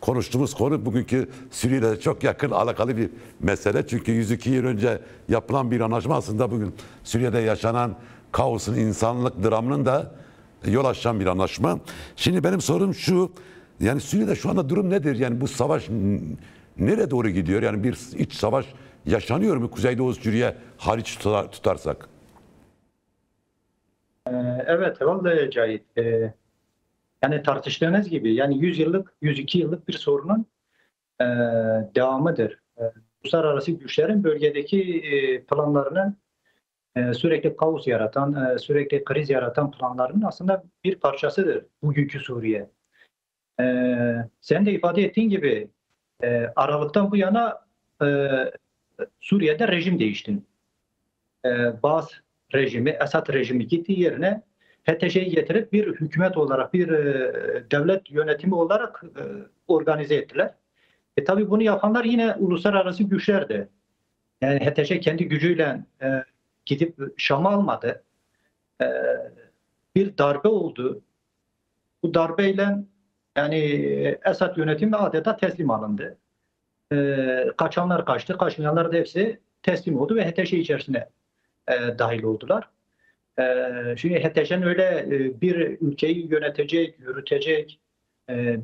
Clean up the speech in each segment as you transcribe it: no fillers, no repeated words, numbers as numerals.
konuştuğumuz konu bugünkü Suriye'yle çok yakın alakalı bir mesele. Çünkü 102 yıl önce yapılan bir anlaşma aslında bugün Suriye'de yaşanan kaosun, insanlık dramının da yol açan bir anlaşma. Şimdi benim sorum şu, yani Suriye'de şu anda durum nedir? Yani bu savaş nereye doğru gidiyor? Yani bir iç savaş yaşanıyor mu Kuzeydoğu Suriye hariç tutarsak? Evet, vallahi Cahit. Yani tartıştığınız gibi yani 100 yıllık, 102 yıllık bir sorunun e, devamıdır. Uluslararası güçlerin bölgedeki planlarının sürekli kaos yaratan, sürekli kriz yaratan planlarının aslında bir parçasıdır bugünkü Suriye. Sen de ifade ettiğin gibi Aralık'tan bu yana e, Suriye'de rejim değişti. Baas rejimi, Esad rejimi gitti yerine HTŞ'yi getirip bir hükümet olarak, bir devlet yönetimi olarak organize ettiler. Tabii bunu yapanlar yine uluslararası güçlerdi. Yani HTŞ kendi gücüyle gidip Şam'ı almadı. E, Bir darbe oldu. Bu darbeyle yani Esad yönetimi adeta teslim alındı. Kaçanlar kaçtı, kaçmayanlar da hepsi teslim oldu ve HTŞ içerisine dahil oldular. Şimdi HTŞ'nin öyle bir ülkeyi yönetecek, yürütecek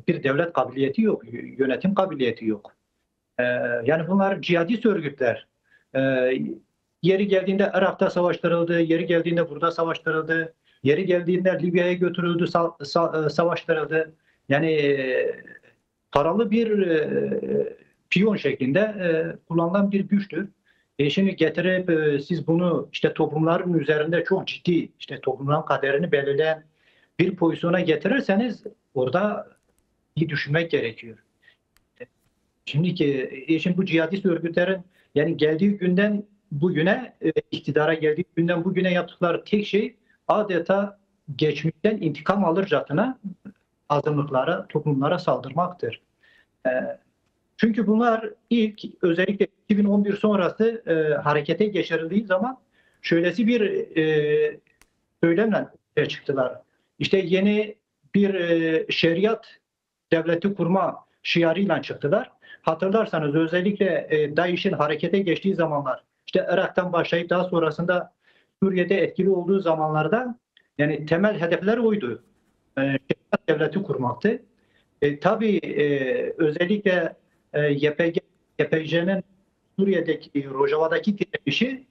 bir devlet kabiliyeti yok, yönetim kabiliyeti yok. Yani bunlar cihadist örgütler. E, Yeri geldiğinde Irak'ta savaştırıldı, yeri geldiğinde burada savaştırıldı, yeri geldiğinde Libya'ya götürüldü, savaştırıldı. Yani paralı bir piyon şeklinde kullanılan bir güçtür. Şimdi getirip siz bunu işte toplumların üzerinde çok ciddi işte toplumların kaderini belirleyen bir pozisyona getirirseniz orada iyi düşünmek gerekiyor. Şimdi bu cihadist örgütlerin yani geldiği günden bugüne iktidara geldiği günden bugüne yaptıkları tek şey adeta geçmişten intikam alırcasına azınlıklara, toplumlara saldırmaktır. E, Çünkü bunlar ilk özellikle 2011 sonrası harekete geçirildiği zaman şöylesi bir söylemle ortaya çıktılar. İşte yeni bir şeriat devleti kurma şiarıyla çıktılar. Hatırlarsanız özellikle DAEŞ'in harekete geçtiği zamanlar, işte Irak'tan başlayıp daha sonrasında Suriye'de etkili olduğu zamanlarda yani temel hedefler oydu. Şeriat devleti kurmaktı. Tabii özellikle YPG'nin Suriye'deki Rojava'daki direnişi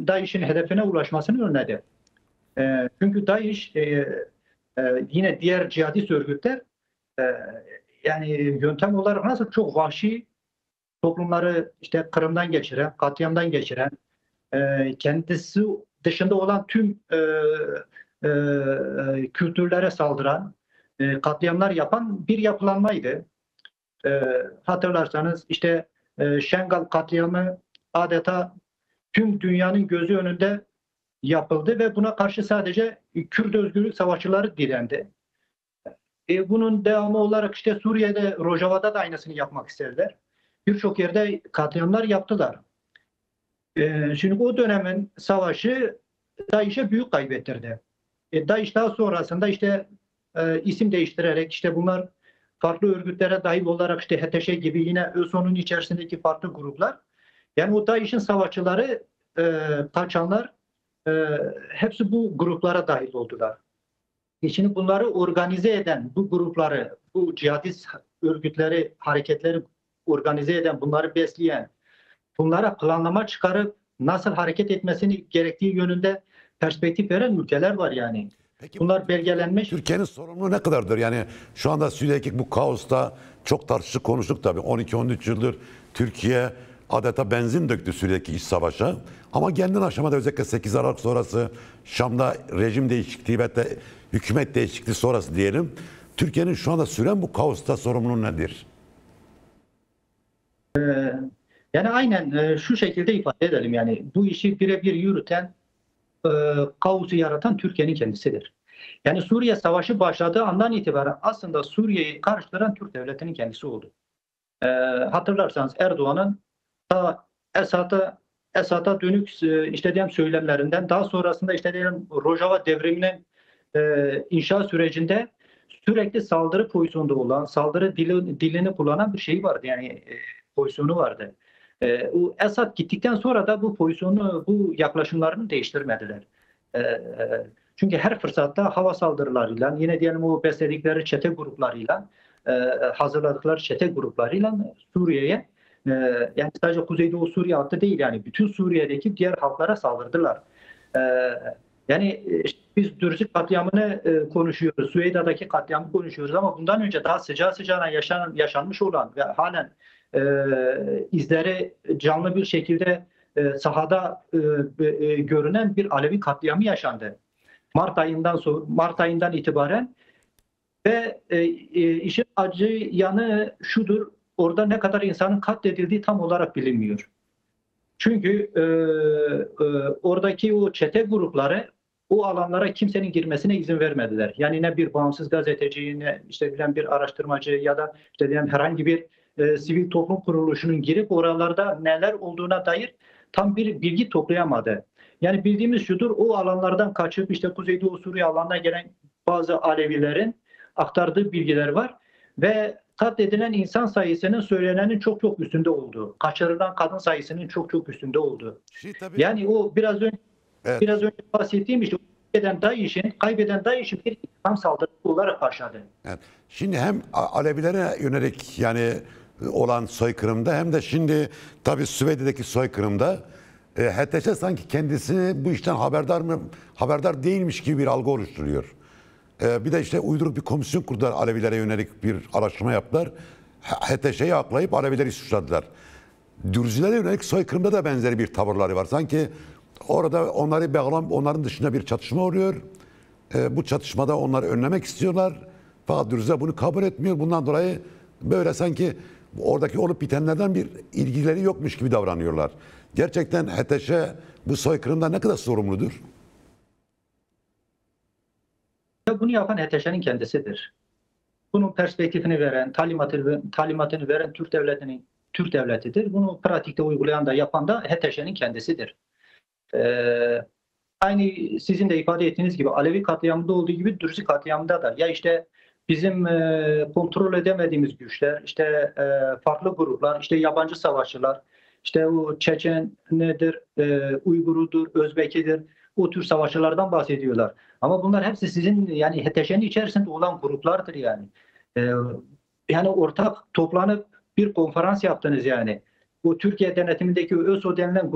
DAEŞ'in hedefine ulaşmasını önledi. Çünkü DAEŞ yine diğer cihadist örgütler e, yani yöntem olarak nasıl çok vahşi toplumları işte Kırım'dan geçiren, katliamdan geçiren, kendisi dışında olan tüm kültürlere saldıran, katliamlar yapan bir yapılanmaydı. Hatırlarsanız işte Şengal katliamı adeta tüm dünyanın gözü önünde yapıldı ve buna karşı sadece Kürt özgürlük savaşçıları direndi. Bunun devamı olarak işte Suriye'de, Rojava'da da aynısını yapmak istediler. Birçok yerde katliamlar yaptılar. Şimdi o dönemin savaşı DAEŞ'e büyük kaybettirdi. DAEŞ daha sonrasında işte isim değiştirerek işte bunlar farklı örgütlere dahil olarak işte HTŞ gibi yine ÖSO'nun içerisindeki farklı gruplar. Yani o DAEŞ'in savaşçıları, kaçanlar hepsi bu gruplara dahil oldular. Şimdi bunları organize eden bu grupları, bu cihadist örgütleri, hareketleri organize eden, bunları besleyen, bunlara planlama çıkarıp nasıl hareket etmesini gerektiği yönünde perspektif veren ülkeler var yani. Peki Bunlar belgelenmiş. Türkiye'nin sorumluluğu ne kadardır? Yani şu anda Suriye'deki bu kaosta çok tartıştık, konuştuk tabii. 12-13 yıldır Türkiye adeta benzin döktü Suriye'deki iç savaşa. Ama gelinen aşamada özellikle 8 Aralık sonrası Şam'da rejim değişikliği ve de hükümet değişikliği sonrası diyelim. Türkiye'nin şu anda süren bu kaosta sorumluluğu nedir? Yani aynen şu şekilde ifade edelim yani bu işi birebir yürüten, kaosu yaratan Türkiye'nin kendisidir. Yani Suriye Savaşı başladığı andan itibaren aslında Suriye'yi karıştıran Türk Devleti'nin kendisi oldu. Hatırlarsanız Erdoğan'ın ta Esad'a dönük işte diyelim söylemlerinden daha sonrasında işte diyelim Rojava devriminin inşa sürecinde sürekli saldırı pozisyonunda olan, saldırı dilini kullanan bir şey vardı. Yani pozisyonu vardı. O Esad gittikten sonra da bu pozisyonu, bu yaklaşımlarını değiştirmediler. E, Çünkü her fırsatta hava saldırılarıyla, yine diyelim o besledikleri çete gruplarıyla, e, hazırladıkları çete gruplarıyla Suriye'ye, e, yani sadece Kuzeydoğu Suriye hattı değil, yani bütün Suriye'deki diğer halklara saldırdılar. E, Yani işte biz Dürzi katliamını konuşuyoruz, Süveyda'daki katliamı konuşuyoruz ama bundan önce daha sıcağı sıcağına yaşanmış olan ve halen izleri canlı bir şekilde sahada görünen bir Alevi katliamı yaşandı. Mart ayından itibaren ve işin acı yanı şudur: orada ne kadar insanın katledildiği tam olarak bilinmiyor. Çünkü oradaki o çete grupları o alanlara kimsenin girmesine izin vermediler. Yani ne bir bağımsız gazeteci, ne işte bilen bir araştırmacı ya da işte diyelim herhangi bir sivil toplum kuruluşunun girip oralarda neler olduğuna dair tam bir bilgi toplayamadı. Yani bildiğimiz şudur: o alanlardan kaçıp işte Kuzeydoğu Suriye alanına gelen bazı Alevilerin aktardığı bilgiler var ve katledilen insan sayısının söylenenin çok çok üstünde olduğu, kaçırılan kadın sayısının çok çok üstünde olduğu. Tabii. Yani o Evet. biraz önce bahsettiğim işte kaybeden DAEŞ'in bir insan saldırısı olarak başladı. Evet. Şimdi hem Alevilere yönelik yani olan soykırımda hem de şimdi tabii Süveyde'deki soykırımda HTŞ sanki kendisini bu işten haberdar değilmiş gibi bir algı oluşturuyor. Bir de işte uyduruk bir komisyon kurdular, Alevilere yönelik bir araştırma yaptılar. HTŞ'yi aklayıp Alevileri suçladılar. Dürzilere yönelik soykırımda da benzeri bir tavırları var. Sanki orada onların dışında bir çatışma oluyor. Bu çatışmada onları önlemek istiyorlar. Fakat Dürziler bunu kabul etmiyor. Bundan dolayı böyle sanki oradaki olup bitenlerden bir ilgileri yokmuş gibi davranıyorlar. Gerçekten HTŞ bu soykırımda ne kadar sorumludur? Bunu yapan HTŞ'nin kendisidir. Bunun perspektifini veren, talimatını veren Türk devletidir. Bunu pratikte uygulayan da yapan da HTŞ'nin kendisidir. Aynı sizin de ifade ettiğiniz gibi Alevi katliamında olduğu gibi Dürzi katliamında da ya işte bizim kontrol edemediğimiz güçler, işte farklı gruplar, işte yabancı savaşçılar, işte o Çeçen nedir, Uygurudur, Özbekidir, o tür savaşçılardan bahsediyorlar. Ama bunlar hepsi sizin yani HTŞ'nin içerisinde olan gruplardır yani. E, Yani ortak toplanıp bir konferans yaptınız yani. Bu Türkiye denetimindeki ÖSO denilen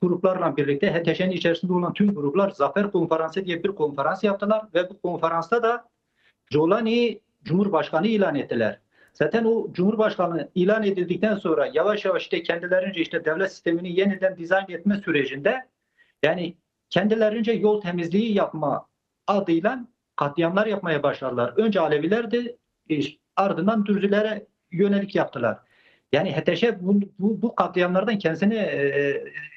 gruplarla birlikte HTŞ'nin içerisinde olan tüm gruplar Zafer Konferansı diye bir konferans yaptılar ve bu konferansta da Jolani'yi Cumhurbaşkanı ilan ettiler. Zaten o Cumhurbaşkanı ilan edildikten sonra yavaş yavaş işte kendilerince işte devlet sistemini yeniden dizayn etme sürecinde yani kendilerince yol temizliği yapma adıyla katliamlar yapmaya başladılar. Önce Alevilerdi, ardından Dürzülere yönelik yaptılar. Yani HTŞ bu katliamlardan kendisini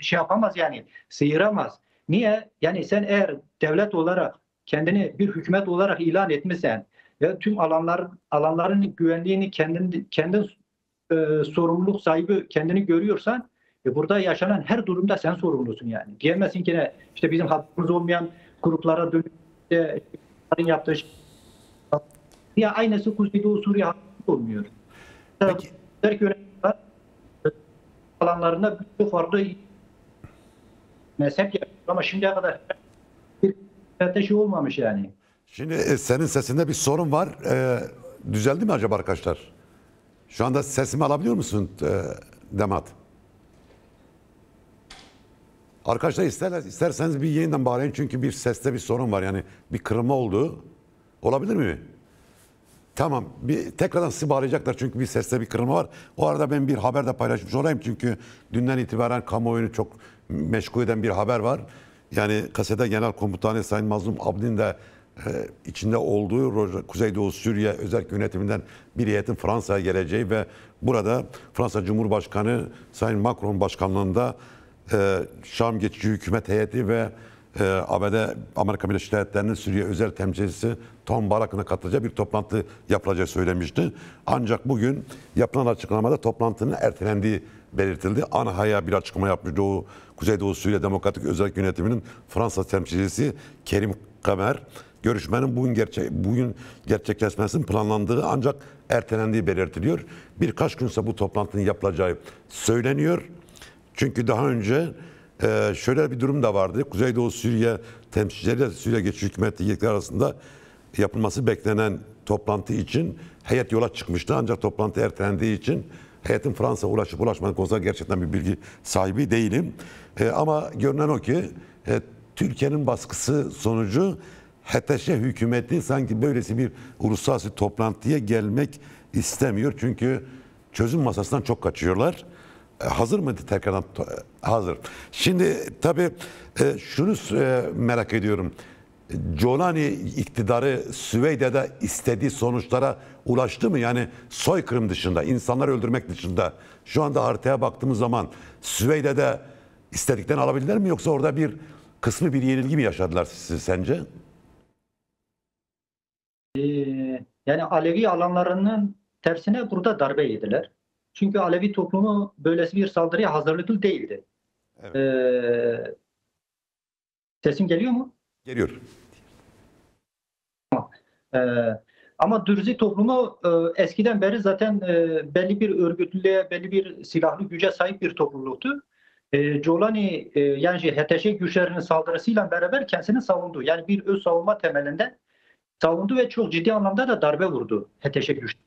şey yapamaz yani sıyıramaz. Niye? Yani sen eğer devlet olarak kendini bir hükümet olarak ilan etmişsen ve tüm alanların güvenliğini kendin sorumluluk sahibi kendini görüyorsan burada yaşanan her durumda sen sorumlusun yani. Diyemezsin ki ne işte bizim hakkımız olmayan gruplara dönüp işte, yaptığı şey. Ya aynısı Kuzeydoğu Suriye hakkında olmuyor. Peki, Türk yöneticiler alanlarında birçok farklı mezhep yapıyor ama şimdiye kadar bir şey olmamış yani. şimdi senin sesinde bir sorun var. Düzeldi mi acaba arkadaşlar? Şu anda sesimi alabiliyor musun Demat? Arkadaşlar isterseniz bir yeniden bağlayın çünkü bir seste bir sorun var. Yani bir kırılma oldu. Olabilir mi? Tamam. Tekrardan sizi bağlayacaklar çünkü bir seste bir kırılma var. O arada ben bir haber de paylaşmış olayım çünkü dünden itibaren kamuoyunu çok meşgul eden bir haber var. Yani Kasede Genel Komutanı Sayın Mazlum Abdi'nin de içinde olduğu Kuzeydoğu Suriye özel yönetiminden bir heyetin Fransa'ya geleceği ve burada Fransa Cumhurbaşkanı Sayın Macron başkanlığında Şam geçici hükümet heyeti ve ABD Amerika Birleşik Devletleri'nin Suriye özel temsilcisi Tom Barak'ına katılacağı bir toplantı yapılacağı söylemişti. Ancak bugün yapılan açıklamada toplantının ertelendiği belirtildi. ANHA'ya bir açıklama yapmış Kuzeydoğu Suriye Demokratik Özel Yönetimi'nin Fransa temsilcisi Kerim Kamer. görüşmenin bugün gerçekleşmesinin planlandığı ancak ertelendiği belirtiliyor. Birkaç günse bu toplantının yapılacağı söyleniyor. Çünkü daha önce şöyle bir durum da vardı. Kuzeydoğu Suriye temsilcileriyle Suriye Geçici Hükümeti yetkilileri arasında yapılması beklenen toplantı için heyet yola çıkmıştı. Ancak toplantı ertelendiği için heyetin Fransa'ya ulaşıp ulaşmadığı konusunda gerçekten bir bilgi sahibi değilim. Ama görünen o ki Türkiye'nin baskısı sonucu HTŞ hükümeti sanki böylesi bir uluslararası toplantıya gelmek istemiyor. Çünkü çözüm masasından çok kaçıyorlar. Hazır mı tekrardan? Hazır. Şimdi tabii şunu merak ediyorum. Colani iktidarı Süveyde'de istediği sonuçlara ulaştı mı? Yani soykırım dışında, insanları öldürmek dışında şu anda haritaya baktığımız zaman Süveyde'de istediklerini alabildiler mi? Yoksa orada bir kısmı bir yenilgi mi yaşadılar sence? Yani Alevi alanlarının tersine burada darbe yediler. Çünkü Alevi toplumu böylesi bir saldırıya hazırlıklı değildi. Evet. Sesim geliyor mu? Geliyor. Ee, Ama Dürzi toplumu eskiden beri zaten belli bir örgütlülüğe, belli bir silahlı güce sahip bir topluluktu. Colani yani HTŞ güçlerinin saldırısıyla beraber kendisini savundu. Yani bir öz savunma temelinde savundu ve çok ciddi anlamda da darbe vurdu HTŞ güçleri.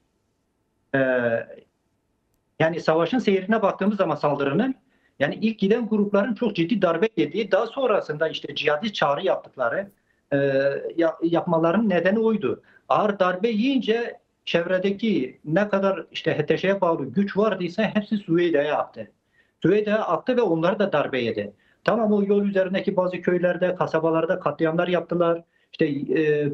Yani savaşın seyrine baktığımız zaman saldırının yani ilk giden grupların çok ciddi darbe yediği, daha sonrasında işte cihadi çağrı yaptıkları yapmaların nedeni oydu. Ağır darbe yiyince çevredeki ne kadar işte HTŞ'ye bağlı güç vardıysa hepsi Süveyde'ye aktı. Süveyde'ye aktı ve onları da darbe yedi. Tamam, o yol üzerindeki bazı köylerde, kasabalarda katliamlar yaptılar. İşte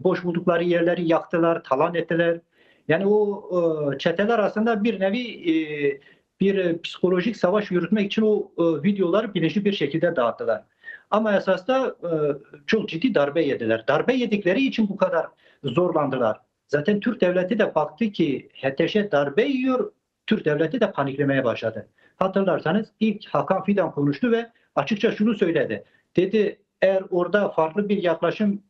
boş buldukları yerleri yaktılar, talan ettiler. Yani o çeteler aslında bir nevi bir psikolojik savaş yürütmek için o videoları bilinçli bir şekilde dağıttılar. Ama esas da çok ciddi darbe yediler. Darbe yedikleri için bu kadar zorlandılar. Zaten Türk devleti de baktı ki HTŞ darbe yiyor, Türk devleti de paniklemeye başladı. Hatırlarsanız ilk Hakan Fidan konuştu ve açıkça şunu söyledi. Dedi, eğer orada farklı bir yaklaşım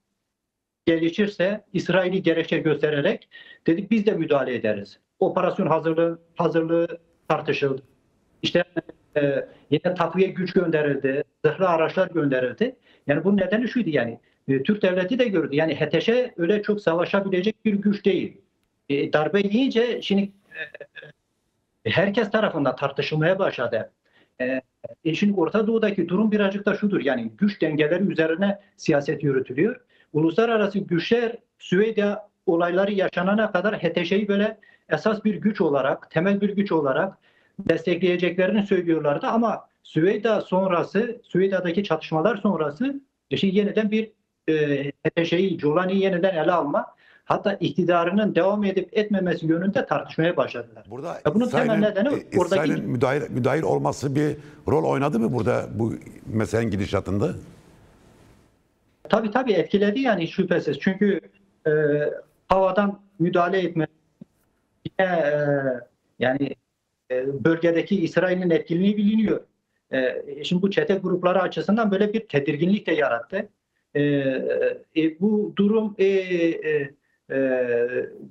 gelişirse İsrail'i gerekçe göstererek dedik biz de müdahale ederiz. Operasyon hazırlığı tartışıldı. İşte yine takviye güç gönderildi, zırhlı araçlar gönderildi. Yani bunun nedeni şuydu yani. Türk devleti de gördü. Yani HTŞ öyle çok savaşabilecek bir güç değil. Darbe yiyince şimdi herkes tarafından tartışılmaya başladı. Şimdi Orta Doğu'daki durum birazcık da şudur. Yani güç dengeleri üzerine siyaset yürütülüyor. Uluslararası güçler Süveyde olayları yaşanana kadar HTŞ'yi böyle esas bir güç olarak, temel bir güç olarak destekleyeceklerini söylüyorlardı ama Süveyda'daki çatışmalar sonrası şimdi yeniden bir HTŞ'yi, Colani'yi yeniden ele alma, hatta iktidarının devam edip etmemesi yönünde tartışmaya başladılar. Burada Bunun temel nedeni oradaki İsrail'in müdahil olması bir rol oynadı mı burada bu meselenin gidişatında? tabii etkiledi yani şüphesiz. Çünkü havadan müdahale etme yani bölgedeki İsrail'in etkinliği biliniyor. Şimdi bu çete grupları açısından böyle bir tedirginlik de yarattı. Bu durum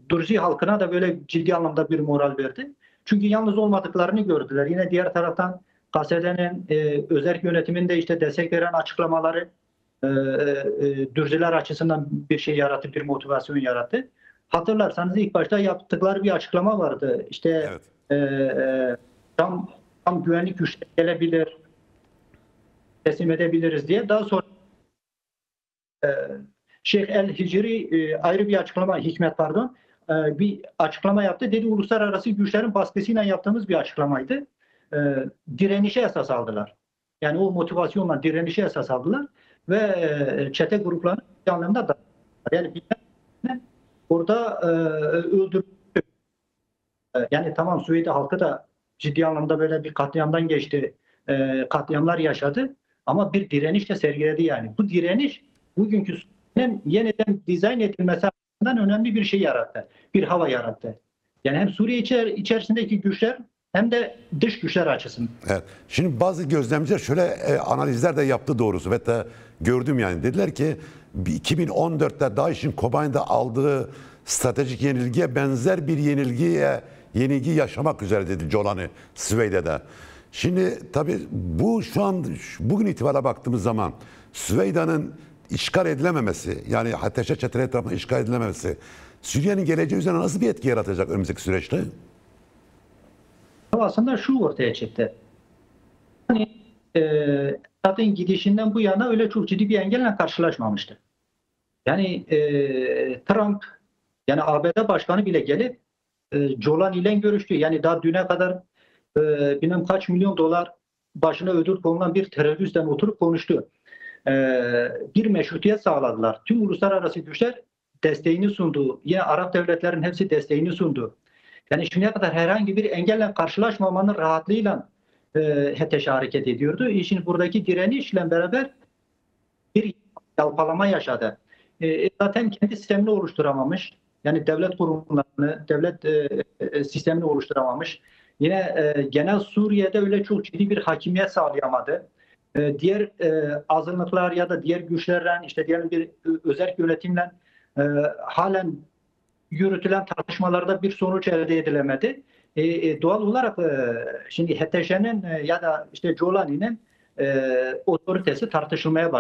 Dürzi halkına da böyle ciddi anlamda bir moral verdi. Çünkü yalnız olmadıklarını gördüler. Yine diğer taraftan KSD'nin özerk yönetiminde işte destek veren açıklamaları Dürziler açısından bir şey yarattı, bir motivasyon yarattı. Hatırlarsanız ilk başta yaptıkları bir açıklama vardı. İşte Evet. tam güvenlik güçleri gelebilir, teslim edebiliriz diye. Daha sonra Şeyh el-Hicri ayrı bir açıklama, Hikmet pardon, bir açıklama yaptı. Dedi uluslararası güçlerin baskısıyla yaptığımız bir açıklamaydı. Direnişe esas aldılar. Yani o motivasyonla direnişe esas aldılar ve çete gruplarını bir anlamda da yani orada öldürdü. Yani tamam, Suriye halkı da ciddi anlamda böyle bir katliamdan geçti. Katliamlar yaşadı. Ama bir direniş de sergiledi yani. Bu direniş bugünkü Suriye'nin yeniden dizayn edilmesi açısından önemli bir şey yarattı. Bir hava yarattı. Yani hem Suriye içerisindeki güçler hem de dış güçler açısından. Evet. Şimdi bazı gözlemciler şöyle analizler de yaptı doğrusu ve de gördüm yani. Dediler ki 2014'te DAEŞ'in Kobane'de aldığı stratejik yenilgiye benzer bir yenilgi yaşamak üzere dedi Jolani Süveyde'de. Şimdi tabii bu şu an bugün itibariyle baktığımız zaman Süveyda'nın işgal edilememesi, yani Ateşe çetiri etrafında işgal edilememesi Suriye'nin geleceği üzerine nasıl bir etki yaratacak önümüzdeki süreçte? Aslında şu ortaya çıktı. Hani Esad'ın gidişinden bu yana öyle çok ciddi bir engelle karşılaşmamıştı. Yani Trump, yani ABD Başkanı bile gelip Jolani ile görüştü. Yani daha düne kadar bilmem kaç milyon dolar başına ödül konulan bir teröristle oturup konuştu. Bir meşrutiyet sağladılar. Tüm uluslararası güçler desteğini sundu. Yine Arap devletlerin hepsi desteğini sundu. Yani şimdiye kadar herhangi bir engelle karşılaşmamanın rahatlığıyla HTŞ hareket ediyordu. Şimdi buradaki direnişle beraber bir yalpalama yaşadı. Zaten kendi sistemini oluşturamamış. Yani devlet kurumlarını, devlet sistemini oluşturamamış. Yine genel Suriye'de öyle çok ciddi bir hakimiyet sağlayamadı. Diğer azınlıklar ya da diğer güçlerle, işte diyelim bir özerk yönetimle halen yürütülen tartışmalarda bir sonuç elde edilemedi. Doğal olarak şimdi HTŞ'nin ya da işte Jolani'nin otoritesi tartışılmaya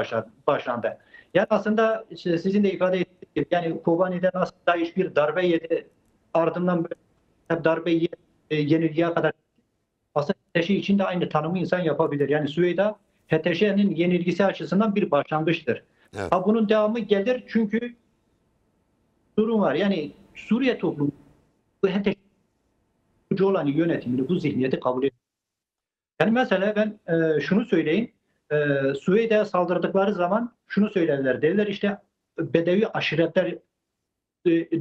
başlandı. Yani aslında işte sizin de ifade ettiğiniz gibi, yani Kobani'den aslında hiçbir darbe yedi, ardından böyle darbe yenilgiye kadar aslında HTŞ için de aynı tanımı insan yapabilir. Yani Süveyda HTŞ'nin yenilgisi açısından bir başlangıçtır. Evet. Ha, bunun devamı gelir çünkü durum var. Yani Suriye toplumu bu HTŞ olan yönetimini, bu zihniyeti kabul ediyor. Yani mesela ben şunu söyleyeyim. Süveyde'ye saldırdıkları zaman şunu söylerler. Derler işte Bedevi aşiretler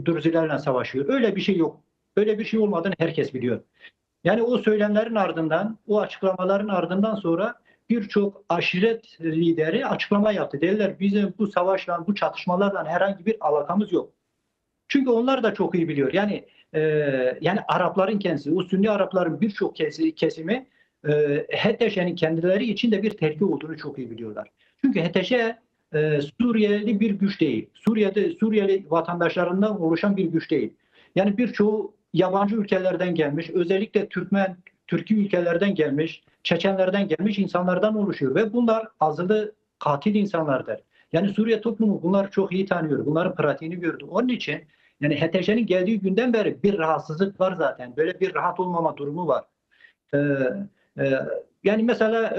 Dürzilerle savaşıyor. Öyle bir şey yok. Öyle bir şey olmadığını herkes biliyor. Yani o söylemlerin ardından, o açıklamaların ardından sonra birçok aşiret lideri açıklama yaptı. Dediler bizim bu savaşla, bu çatışmalarla herhangi bir alakamız yok. Çünkü onlar da çok iyi biliyor. Yani Arapların kendisi, o Sünni Arapların birçok kesimi HTŞ'nin kendileri için de bir tehlike olduğunu çok iyi biliyorlar. Çünkü HTŞ Suriyeli bir güç değil. Suriyeli vatandaşlarından oluşan bir güç değil. Yani birçoğu yabancı ülkelerden gelmiş, özellikle Türkiye ülkelerden gelmiş, Çeçenlerden gelmiş insanlardan oluşuyor ve bunlar azılı katil insanlardır. Yani Suriye toplumu bunları çok iyi tanıyor. Bunların pratiğini gördü. Onun için yani HTŞ'nin geldiği günden beri bir rahatsızlık var zaten. Böyle bir rahat olmama durumu var. Ee, e, Yani mesela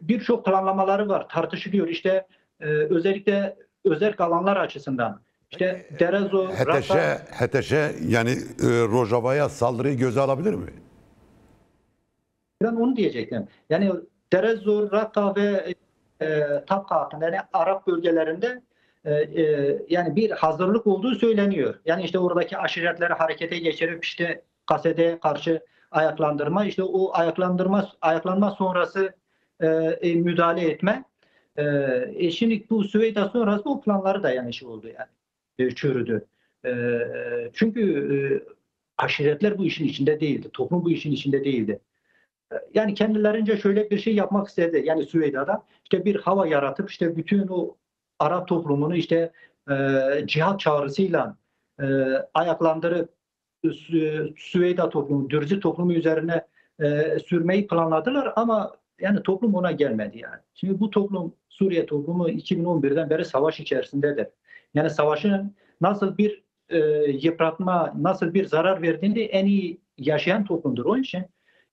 birçok planlamaları var. Tartışılıyor. İşte özellikle özerk alanlar açısından. İşte Derezo, Raqqa, HTŞ yani Rojava'ya saldırıyı göze alabilir mi? ben onu diyecektim. Yani Derezo, Raqqa ve Tabqa hakkında, yani Arap bölgelerinde yani bir hazırlık olduğu söyleniyor. Yani işte oradaki aşiretleri harekete geçirip işte Kasede'ye karşı ayaklandırma, işte o ayaklanma sonrası müdahale etme. Şimdi bu Süveyda sonrası o planları da yani şey oldu yani. Çürüdü. Çünkü aşiretler bu işin içinde değildi. Toplum bu işin içinde değildi. Yani kendilerince şöyle bir şey yapmak istedi. Yani Süveyda'da işte bir hava yaratıp işte bütün o Arap toplumunu işte cihat çağrısıyla ayaklandırıp Süveyda toplumu, Dürzi toplumu üzerine sürmeyi planladılar ama yani toplum ona gelmedi yani. Şimdi bu toplum, Suriye toplumu 2011'den beri savaş içerisindedir. Yani savaşın nasıl bir yıpratma, nasıl bir zarar verdiğini en iyi yaşayan toplumdur. Onun için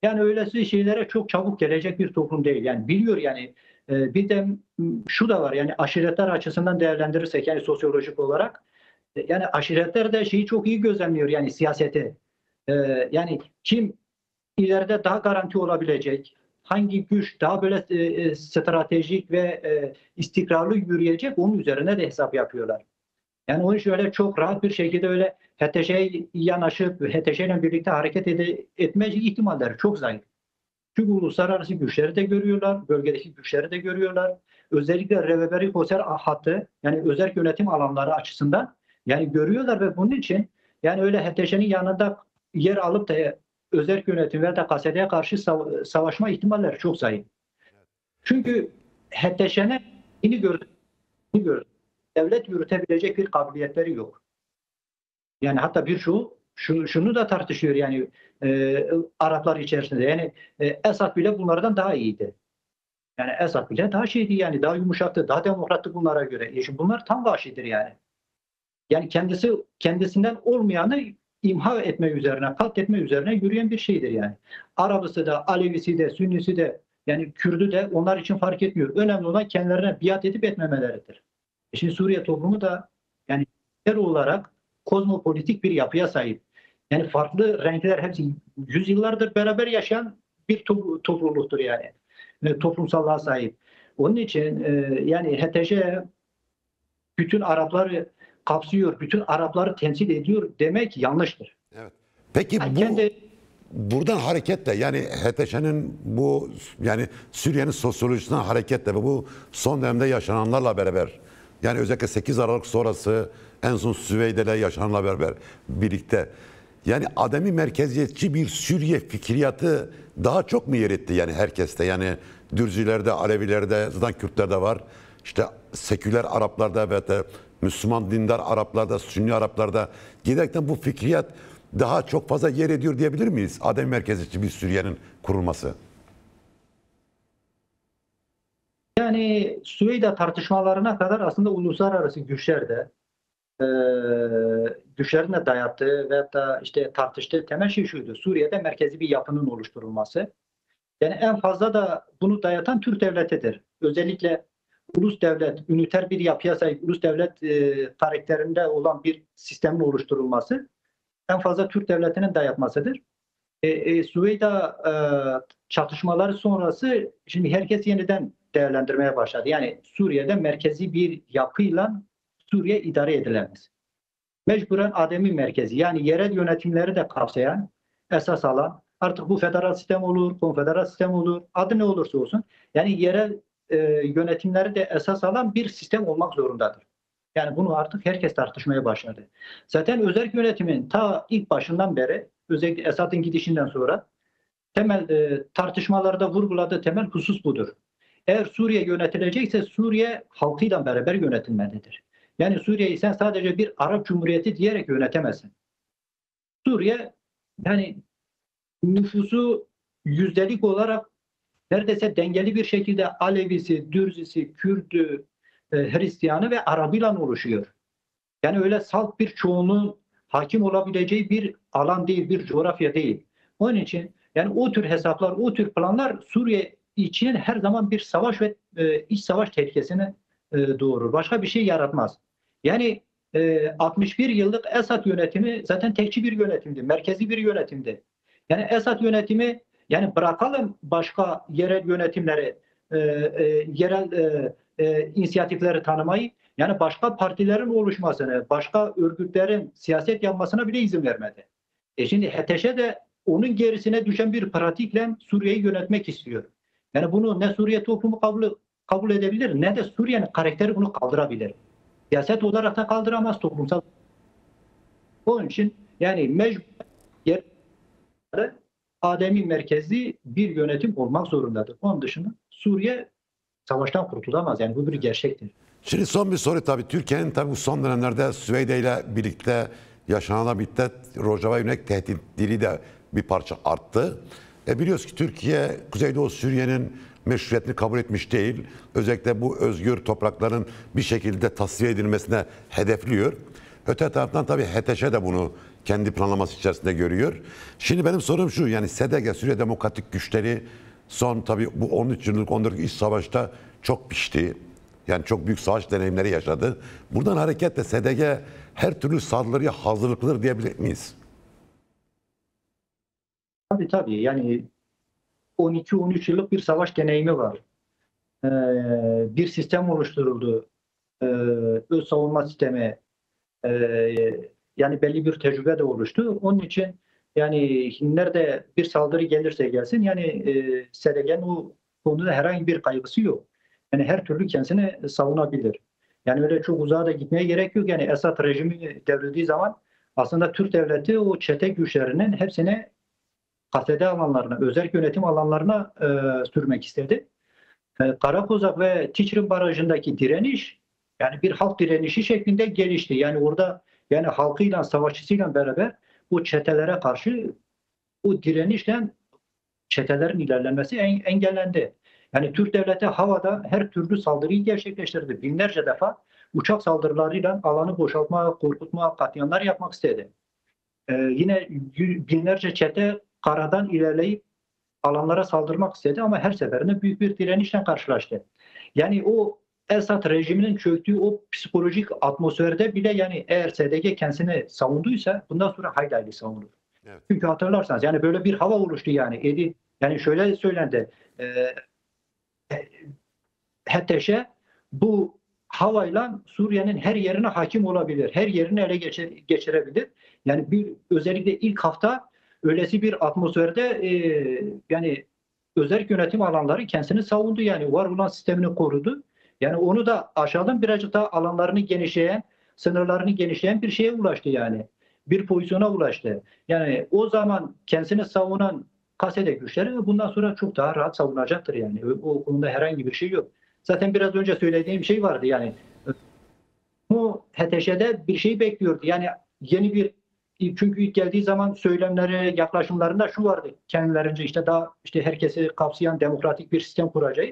yani öylesi şeylere çok çabuk gelecek bir toplum değil. Yani biliyor yani bir de şu da var, yani aşiretler açısından değerlendirirsek yani sosyolojik olarak yani aşiretler de şeyi çok iyi gözlemliyor, yani siyaseti. Yani kim ileride daha garanti olabilecek, hangi güç daha böyle stratejik ve istikrarlı yürüyecek, onun üzerine de hesap yapıyorlar. Yani onun için öyle çok rahat bir şekilde öyle HTŞ'ye yanaşıp HTŞ ile birlikte hareket etme ihtimalleri çok zayıf. Çünkü uluslararası güçleri de görüyorlar, bölgedeki güçleri de görüyorlar. Özellikle Reveberi Hoser hattı, yani özerk yönetim alanları açısından yani görüyorlar ve bunun için yani öyle HTŞ'nin yanında yer alıp da özerk yönetim ve de KSD'ye karşı savaşma ihtimalleri çok zayıf. Çünkü HTŞ'nin yeni gördük. Devlet yürütebilecek bir kabiliyetleri yok. Yani hatta birçoğu şunu da tartışıyor yani Araplar içerisinde. Yani Esad bile bunlardan daha iyiydi. Yani Esad bile daha şeydi yani daha yumuşaktı, daha demokrattı bunlara göre. Şimdi bunlar tam vahşidir yani. Yani kendisinden olmayanı imha etme üzerine, katletme üzerine yürüyen bir şeydir yani. Arabısı da, Alevisi de, Sünnisi de, yani Kürdü de onlar için fark etmiyor. Önemli olan kendilerine biat edip etmemeleridir. Şimdi Suriye toplumu da yani olarak kozmopolitik bir yapıya sahip. Yani farklı renkler hepsi yüzyıllardır beraber yaşayan bir topluluktur yani. Toplumsallığa sahip. Onun için yani HTŞ bütün Arapları kapsıyor, bütün Arapları temsil ediyor demek yanlıştır. Evet. Peki Yani buradan hareketle yani HTŞ'nin bu yani Suriye'nin sosyolojisinden hareketle ve bu son dönemde yaşananlarla beraber yani özellikle 8 Aralık sonrası en son Süveyde'yle yaşananlarla beraber birlikte yani ademi merkeziyetçi bir Suriye fikriyatı daha çok mu yer etti yani herkeste yani Dürzilerde, Alevilerde, zaten Kürtlerde var. İşte seküler Araplarda ve de Müslüman dindar Araplarda, Sünni Araplarda giderken bu fikriyat daha çok fazla yer ediyor diyebilir miyiz? Adem merkezci bir Suriye'nin kurulması. yani Süveyde tartışmalarına kadar aslında uluslararası güçlerin de dayattığı ve da işte tartıştığı temel şey şuydu. Suriye'de merkezi bir yapının oluşturulması. Yani en fazla da bunu dayatan Türk devletidir. Özellikle ulus devlet, üniter bir yapıya sahip ulus devlet karakterinde olan bir sistemin oluşturulması en fazla Türk devletinin dayatmasıdır. Süveyda çatışmaları sonrası şimdi herkes yeniden değerlendirmeye başladı. Yani Suriye'de merkezi bir yapıyla Suriye idare edilemez. Mecburen ademi merkezi yani yerel yönetimleri de kapsayan, esas alan artık bu federal sistem olur, konfederal sistem olur, adı ne olursa olsun yani yerel yönetimleri de esas alan bir sistem olmak zorundadır. Yani bunu artık herkes tartışmaya başladı. Zaten özerk yönetimin ta ilk başından beri özellikle Esad'ın gidişinden sonra temel tartışmalarda vurguladığı temel husus budur. Eğer Suriye yönetilecekse Suriye halkıyla beraber yönetilmelidir. Yani Suriye'yi sen sadece bir Arap Cumhuriyeti diyerek yönetemezsin. Suriye yani nüfusu yüzdelik olarak neredeyse dengeli bir şekilde Alevisi, Dürzisi, Kürdü, Hristiyanı ve Arabıyla oluşuyor. Yani öyle salt bir çoğunluğun hakim olabileceği bir alan değil, bir coğrafya değil. Onun için yani o tür hesaplar, o tür planlar Suriye için her zaman bir savaş ve iç savaş tehlikesini doğurur. Başka bir şey yaratmaz. Yani 61 yıllık Esad yönetimi zaten tekçi bir yönetimdi, merkezi bir yönetimdi. Yani Esad yönetimi yani bırakalım başka yerel yönetimleri, yerel inisiyatifleri tanımayı, yani başka partilerin oluşmasını, başka örgütlerin siyaset yapmasına bile izin vermedi. Şimdi HTŞ de onun gerisine düşen bir pratikle Suriye'yi yönetmek istiyor. Yani bunu ne Suriye toplumu kabul edebilir ne de Suriye'nin karakteri bunu kaldırabilir. Siyaset olarak da kaldıramaz toplumsal. Onun için yani mecbur ademi merkezli bir yönetim olmak zorundadır. Onun dışında Suriye savaştan kurtulamaz. Yani bu bir gerçektir. Şimdi son bir soru tabii. Türkiye'nin tabii bu son dönemlerde Süveyde ile birlikte yaşananla birlikte Rojava yönelik tehdit dili de bir parça arttı. Biliyoruz ki Türkiye Kuzeydoğu Suriye'nin meşruiyetini kabul etmiş değil. Özellikle bu özgür toprakların bir şekilde tasfiye edilmesine hedefliyor. Öte taraftan tabii HTŞ de bunu kendi planlaması içerisinde görüyor. Şimdi benim sorum şu yani SDG Suriye Demokratik Güçleri son tabii bu 13 yıllık 14 yıllık iç savaşta çok pişti. Yani çok büyük savaş deneyimleri yaşadı. Buradan hareketle SDG her türlü saldırıya hazırlıklıdır diyebilir miyiz? Tabii yani 12-13 yıllık bir savaş deneyimi var. Bir sistem oluşturuldu. Öz savunma sistemi yani belli bir tecrübe de oluştu. Onun için yani nerede bir saldırı gelirse gelsin yani SDG'nin o konuda herhangi bir kaygısı yok. Yani her türlü kendisini savunabilir. Yani öyle çok uzağa da gitmeye gerek yok. Yani Esad rejimi devrildiği zaman aslında Türk devleti o çete güçlerinin hepsini KSD alanlarına, özerk yönetim alanlarına sürmek istedi. Karakozak ve Tiçrin Barajı'ndaki direniş yani bir halk direnişi şeklinde gelişti. Yani orada yani halkıyla, savaşçısıyla beraber bu çetelere karşı bu direnişten çetelerin ilerlenmesi engellendi. Yani Türk devleti havada her türlü saldırıyı gerçekleştirdi. Binlerce defa uçak saldırılarıyla alanı boşaltma, korkutma, katliamlar yapmak istedi. Yine binlerce çete karadan ilerleyip alanlara saldırmak istedi ama her seferinde büyük bir direnişle karşılaştı. Yani o Esad rejiminin çöktüğü o psikolojik atmosferde bile yani eğer SDG kendisini savunduysa bundan sonra hayli hayli savunur. Evet. Çünkü hatırlarsanız yani böyle bir hava oluştu yani. Yani şöyle söylendi. HTŞ bu havayla Suriye'nin her yerine hakim olabilir. Her yerini ele geçirebilir. Yani özellikle ilk hafta öylesi bir atmosferde yani özerk yönetim alanları kendisini savundu. Yani var olan sistemini korudu. Yani onu da aşağıdan birazcık daha alanlarını genişleyen, sınırlarını genişleyen bir şeye ulaştı yani. Bir pozisyona ulaştı. Yani o zaman kendisini savunan KSD güçleri bundan sonra çok daha rahat savunacaktır yani. O konuda herhangi bir şey yok. Zaten biraz önce söylediğim şey vardı yani. Bu HTŞ'de bir şey bekliyordu. Yani yeni bir çünkü ilk geldiği zaman söylemleri, yaklaşımlarında şu vardı. Kendilerince işte daha işte herkesi kapsayan demokratik bir sistem kuracağız.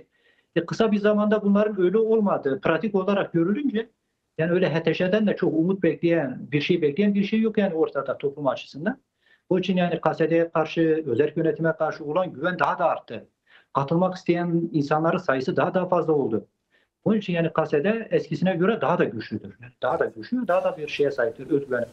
Kısa bir zamanda bunların öyle olmadığı pratik olarak görülünce yani öyle HTŞ'den de çok umut bekleyen bir şey yok yani ortada toplum açısından. O için yani KSD'ye karşı, özerk yönetime karşı olan güven daha da arttı. Katılmak isteyen insanların sayısı daha da fazla oldu. Onun için yani KSD eskisine göre daha da güçlüdür. Yani daha da güçlü, daha da bir şeye sahiptir, özgüvene.